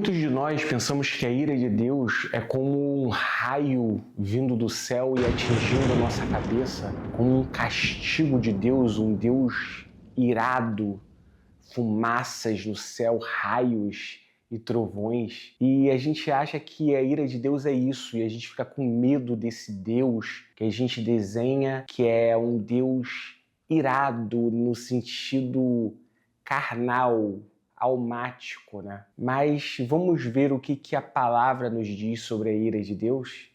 Muitos de nós pensamos que a ira de Deus é como um raio vindo do céu e atingindo a nossa cabeça, como um castigo de Deus, um Deus irado, fumaças no céu, raios e trovões. E a gente acha que a ira de Deus é isso, e a gente fica com medo desse Deus que a gente desenha, que é um Deus irado no sentido carnal, almático, né? Mas vamos ver o que a palavra nos diz sobre a ira de Deus?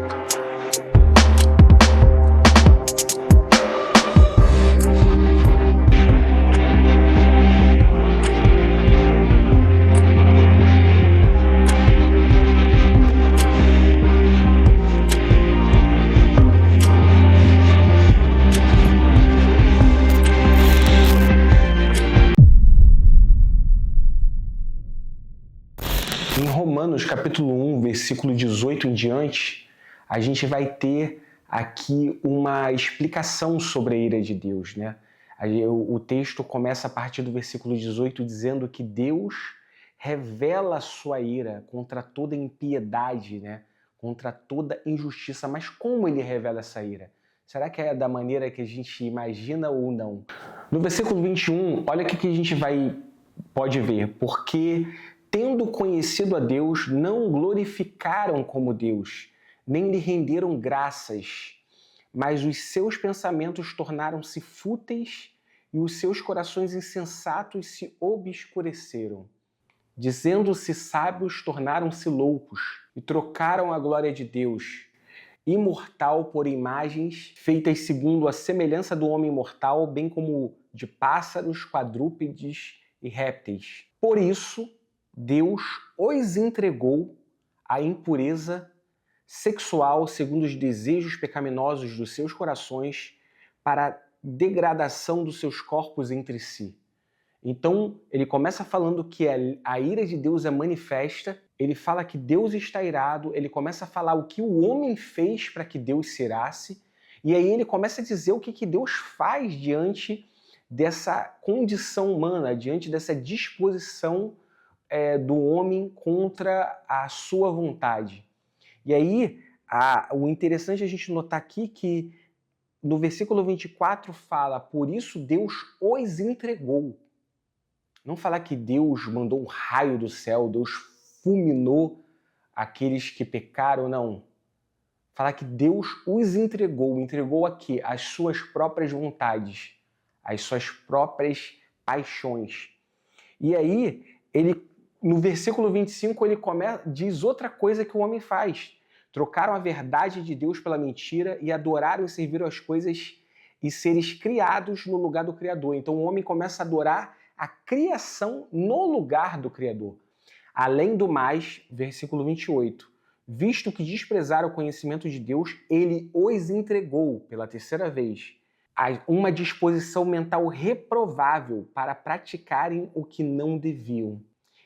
Em Romanos capítulo 1, versículo 18 em diante, a gente vai ter aqui uma explicação sobre a ira de Deus, né? O texto começa a partir do versículo 18 dizendo que Deus revela a sua ira contra toda impiedade, né? Contra toda injustiça. Mas como ele revela essa ira? Será que é da maneira que a gente imagina ou não? No versículo 21, olha o que a gente pode ver. Porque tendo conhecido a Deus, não glorificaram como Deus, nem lhe renderam graças, mas os seus pensamentos tornaram-se fúteis e os seus corações insensatos se obscureceram. Dizendo-se sábios, tornaram-se loucos e trocaram a glória de Deus, imortal, por imagens feitas segundo a semelhança do homem mortal, bem como de pássaros, quadrúpedes e répteis. Por isso, Deus os entregou à impureza sexual segundo os desejos pecaminosos dos seus corações para a degradação dos seus corpos entre si. Então, ele começa falando que a ira de Deus é manifesta, ele fala que Deus está irado, ele começa a falar o que o homem fez para que Deus se irasse, e aí ele começa a dizer o que Deus faz diante dessa condição humana, diante dessa disposição do homem contra a sua vontade. E aí, o interessante é a gente notar aqui que no versículo 24 fala, por isso Deus os entregou. Não fala que Deus mandou um raio do céu, Deus fulminou aqueles que pecaram, não. Fala que Deus os entregou. Entregou a quê? As suas próprias vontades, as suas próprias paixões. E aí, no versículo 25, ele diz outra coisa que o homem faz. Trocaram a verdade de Deus pela mentira e adoraram e serviram as coisas e seres criados no lugar do Criador. Então o homem começa a adorar a criação no lugar do Criador. Além do mais, versículo 28, visto que desprezaram o conhecimento de Deus, ele os entregou pela terceira vez a uma disposição mental reprovável para praticarem o que não deviam.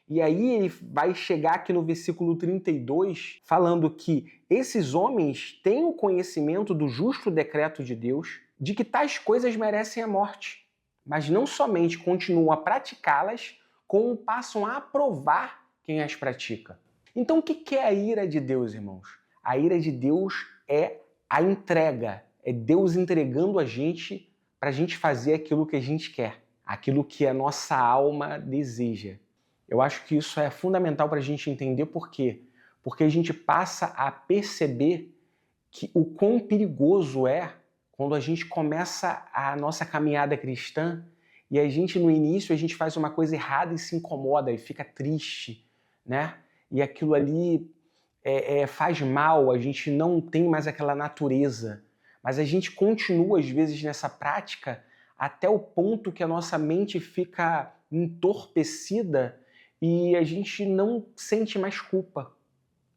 E aí ele vai chegar aqui no versículo 32, falando que esses homens têm o conhecimento do justo decreto de Deus, de que tais coisas merecem a morte, mas não somente continuam a praticá-las, como passam a aprovar quem as pratica. Então o que é a ira de Deus, irmãos? A ira de Deus é a entrega, é Deus entregando a gente para a gente fazer aquilo que a gente quer, aquilo que a nossa alma deseja. Eu acho que isso é fundamental para a gente entender por quê. Porque a gente passa a perceber que o quão perigoso é quando a gente começa a nossa caminhada cristã e a gente, no início, a gente faz uma coisa errada e se incomoda e fica triste, né? E aquilo ali faz mal, a gente não tem mais aquela natureza. Mas a gente continua, às vezes, nessa prática até o ponto que a nossa mente fica entorpecida e a gente não sente mais culpa.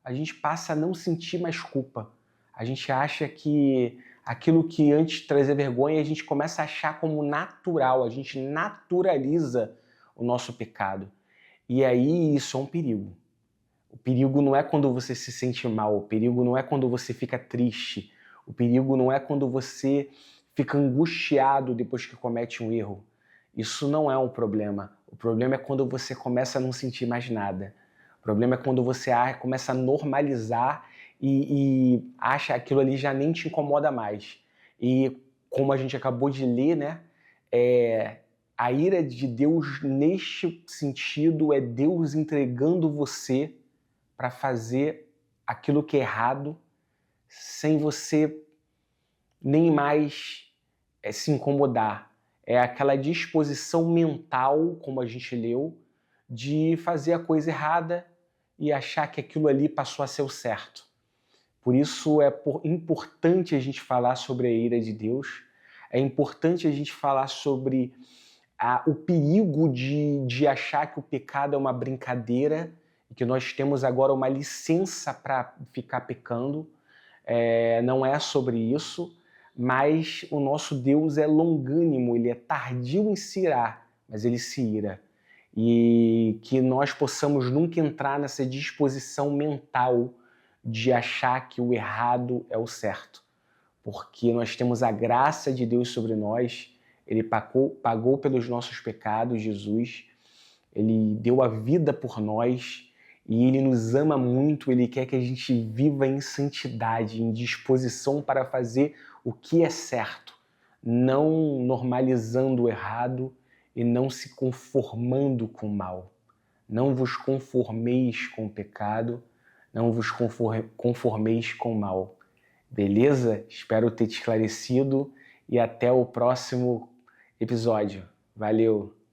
A gente passa a não sentir mais culpa. A gente acha que aquilo que antes trazia vergonha, a gente começa a achar como natural. A gente naturaliza o nosso pecado. E aí isso é um perigo. O perigo não é quando você se sente mal. O perigo não é quando você fica triste. O perigo não é quando você fica angustiado depois que comete um erro. Isso não é um problema. O problema é quando você começa a não sentir mais nada. problema é quando você começa a normalizar e acha aquilo ali já nem te incomoda mais. E como a gente acabou de ler, né, a ira de Deus neste sentido é Deus entregando você para fazer aquilo que é errado, sem você nem mais se incomodar. É aquela disposição mental, como a gente leu, de fazer a coisa errada e achar que aquilo ali passou a ser o certo. Por isso é importante a gente falar sobre a ira de Deus, é importante a gente falar sobre o perigo de achar que o pecado é uma brincadeira e que nós temos agora uma licença para ficar pecando. Não é sobre isso, mas o nosso Deus é longânimo, ele é tardio em se irar, mas ele se ira. E que nós possamos nunca entrar nessa disposição mental de achar que o errado é o certo, porque nós temos a graça de Deus sobre nós, ele pagou pelos nossos pecados, Jesus, ele deu a vida por nós e ele nos ama muito, ele quer que a gente viva em santidade, em disposição para fazer o que é certo, não normalizando o errado e não se conformando com o mal. Não vos conformeis com o pecado, não vos conformeis com o mal. Beleza? Espero ter te esclarecido e até o próximo episódio. Valeu!